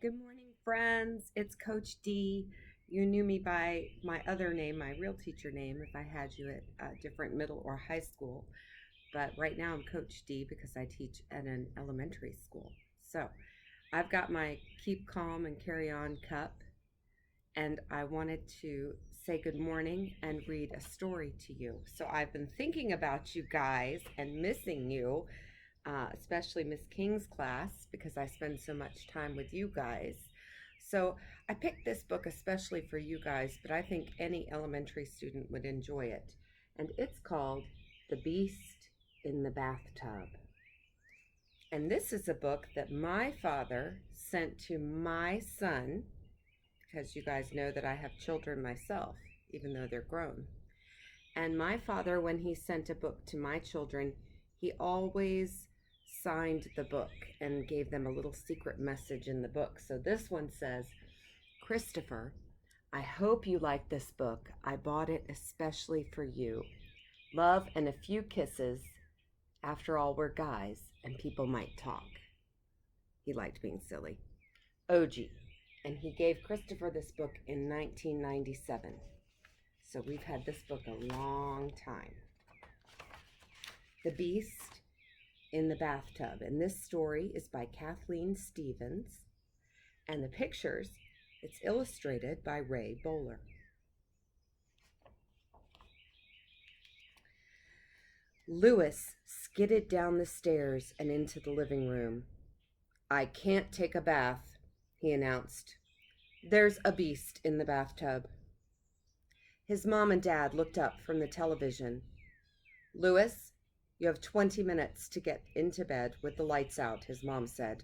Good morning, friends. It's Coach D. You knew me by my other name, my real teacher name, if I had you at a different middle or high school. But right now I'm Coach D because I teach at an elementary school. So I've got my Keep Calm and Carry On cup, and I wanted to say good morning and read a story to you. So I've been thinking about you guys and missing you, especially Miss King's class, because I spend so much time with you guys. So I picked this book especially for you guys, but I think any elementary student would enjoy it. And it's called The Beast in the Bathtub. And this is a book that my father sent to my son, because you guys know that I have children myself, even though they're grown. And my father, when he sent a book to my children, he always signed the book and gave them a little secret message in the book. So this one says, Christopher, I hope you like this book. I bought it especially for you. Love and a few kisses. After all, we're guys and people might talk. He liked being silly. OG. And he gave Christopher this book in 1997. So we've had this book a long time. The Beast in the Bathtub. And this story is by Kathleen Stevens. And the pictures, it's illustrated by Ray Bowler. Louis skidded down the stairs and into the living room. I can't take a bath, he announced. There's a beast in the bathtub. His mom and dad looked up from the television. Louis, you have 20 minutes to get into bed with the lights out, his mom said.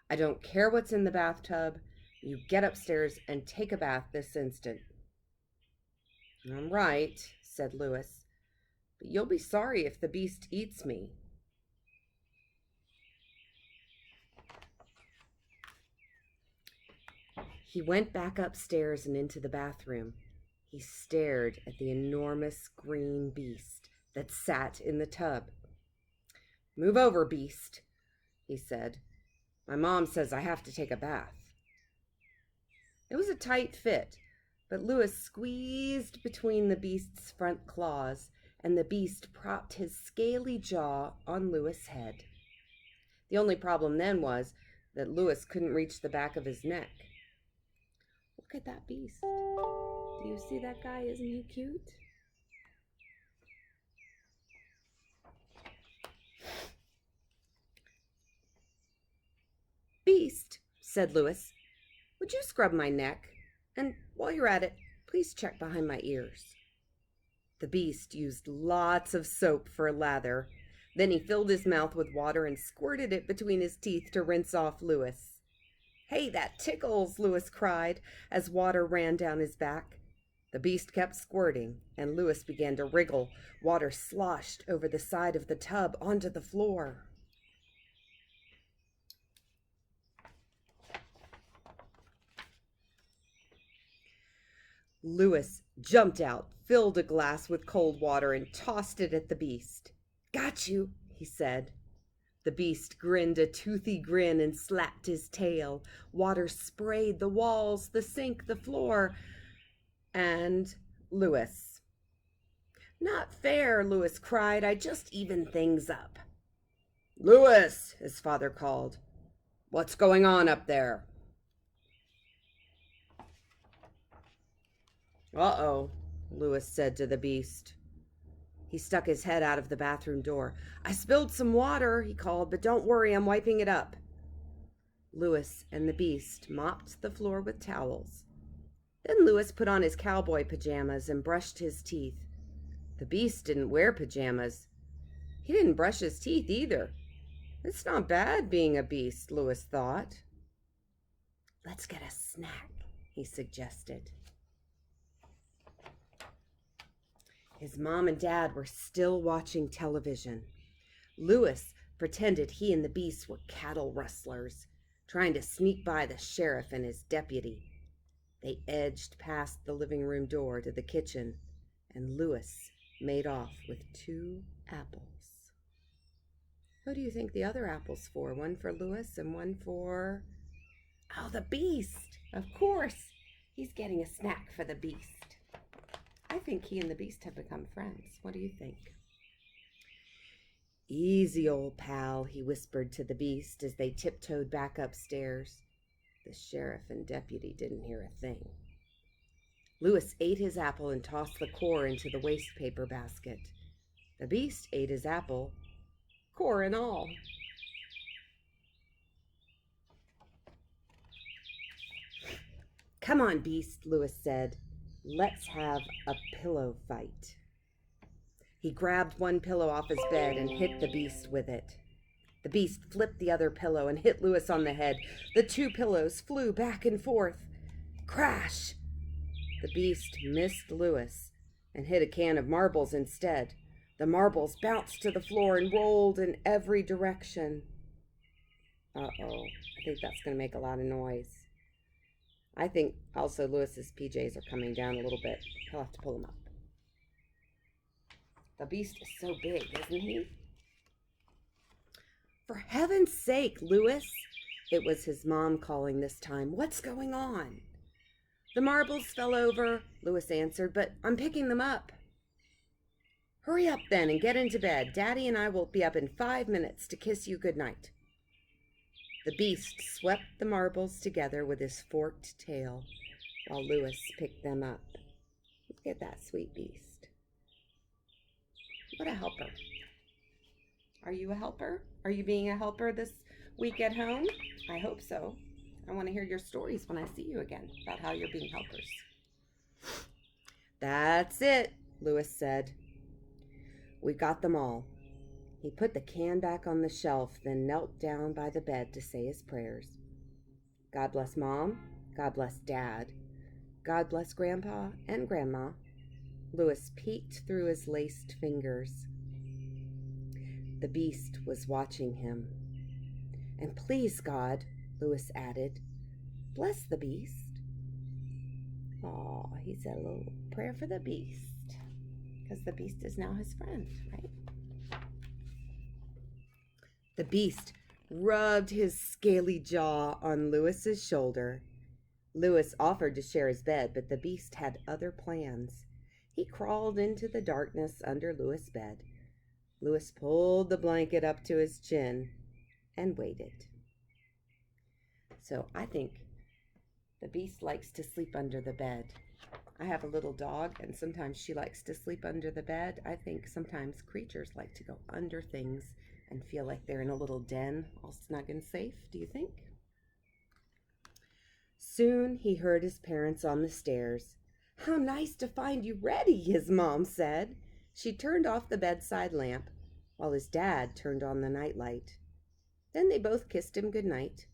I don't care what's in the bathtub. You get upstairs and take a bath this instant. I'm right, said Louis, but you'll be sorry if the beast eats me. He went back upstairs and into the bathroom. He stared at the enormous green beast that sat in the tub. Move over, beast, he said. My mom says I have to take a bath. It was a tight fit, but Louis squeezed between the beast's front claws, and the beast propped his scaly jaw on Louis' head. The only problem then was that Louis couldn't reach the back of his neck. Look at that beast. Do you see that guy? Isn't he cute? Beast, said Louis, would you scrub my neck? And while you're at it, please check behind my ears. The beast used lots of soap for a lather. Then he filled his mouth with water and squirted it between his teeth to rinse off Louis. Hey, that tickles, Louis cried as water ran down his back. The beast kept squirting, and Louis began to wriggle. Water sloshed over the side of the tub onto the floor. Louis jumped out, filled a glass with cold water, and tossed it at the beast. Got you, he said. The beast grinned a toothy grin and slapped his tail. Water sprayed the walls, the sink, the floor, and Louis. Not fair, Louis cried. I just even things up. Louis, his father called. What's going on up there? Uh-oh, Louis said to the beast. He stuck his head out of the bathroom door. I spilled some water, he called, but don't worry, I'm wiping it up. Louis and the beast mopped the floor with towels. Then Louis put on his cowboy pajamas and brushed his teeth. The beast didn't wear pajamas. He didn't brush his teeth either. It's not bad being a beast, Louis thought. Let's get a snack, he suggested. His mom and dad were still watching television. Louis pretended he and the beast were cattle rustlers, trying to sneak by the sheriff and his deputy. They edged past the living room door to the kitchen, and Louis made off with 2 apples. Who do you think the other apple's for? One for Louis and one for... Oh, the beast. Of course. He's getting a snack for the beast. I think he and the beast have become friends. What do you think? Easy, old pal, he whispered to the beast as they tiptoed back upstairs. The sheriff and deputy didn't hear a thing. Louis ate his apple and tossed the core into the waste paper basket. The beast ate his apple, core and all. Come on, beast, Louis said. Let's have a pillow fight. He grabbed one pillow off his bed and hit the beast with it. The beast flipped the other pillow and hit Louis on the head. The two pillows flew back and forth. Crash! The beast missed Louis and hit a can of marbles instead. The marbles bounced to the floor and rolled in every direction. Uh-oh, I think that's going to make a lot of noise. I think also Louis's PJs are coming down a little bit. He'll have to pull them up. The beast is so big, isn't he? For heaven's sake, Louis! It was his mom calling this time. What's going on? The marbles fell over, Louis answered, but I'm picking them up. Hurry up then and get into bed. Daddy and I will be up in 5 minutes to kiss you goodnight. The beast swept the marbles together with his forked tail while Louis picked them up. Look at that sweet beast. What a helper. Are you a helper? Are you being a helper this week at home? I hope so. I want to hear your stories when I see you again about how you're being helpers. That's it, Louis said. We got them all. He put the can back on the shelf, then knelt down by the bed to say his prayers. God bless Mom. God bless Dad. God bless Grandpa and Grandma. Louis peeked through his laced fingers. The beast was watching him. And please, God, Louis added, bless the beast. Aw, he said a little prayer for the beast, because the beast is now his friend, right? The beast rubbed his scaly jaw on Louis's shoulder. Louis offered to share his bed, but the beast had other plans. He crawled into the darkness under Louis' bed. Louis pulled the blanket up to his chin and waited. So I think the beast likes to sleep under the bed. I have a little dog, and sometimes she likes to sleep under the bed. I think sometimes creatures like to go under things and feel like they're in a little den, all snug and safe. Do you think? Soon he heard his parents on the stairs. How nice to find you ready, his mom said. She turned off the bedside lamp while his dad turned on the nightlight. Then they both kissed him goodnight.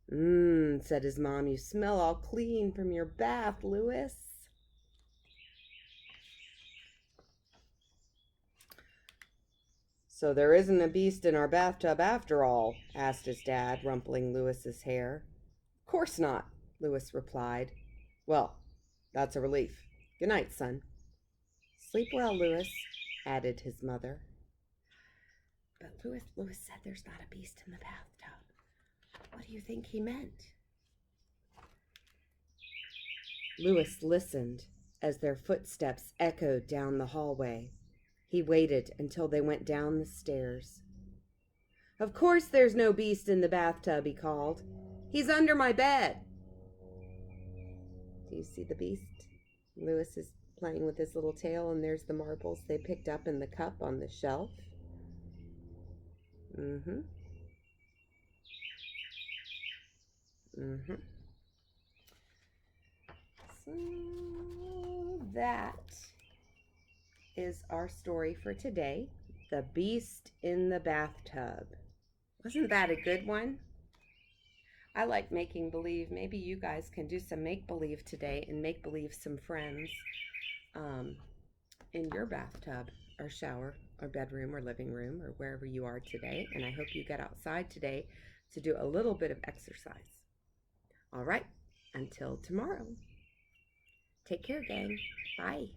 Said his mom, you smell all clean from your bath, Louis. So there isn't a beast in our bathtub after all, asked his dad, rumpling Louis's hair. Of course not, Louis replied. Well, that's a relief. Good night, son. Sleep well, Louis, added his mother. But Louis said there's not a beast in the bathtub. What do you think he meant? Louis listened as their footsteps echoed down the hallway. He waited until they went down the stairs. Of course there's no beast in the bathtub, he called. He's under my bed. Do you see the beast? Louis is playing with his little tail, and there's the marbles they picked up in the cup on the shelf. So that is our story for today. The Beast in the Bathtub. Wasn't that a good one? I like making believe. Maybe you guys can do some make-believe today and make believe some friends in your bathtub or shower or bedroom or living room or wherever you are today. And I hope you get outside today to do a little bit of exercise. All right, until tomorrow. Take care, gang. Bye.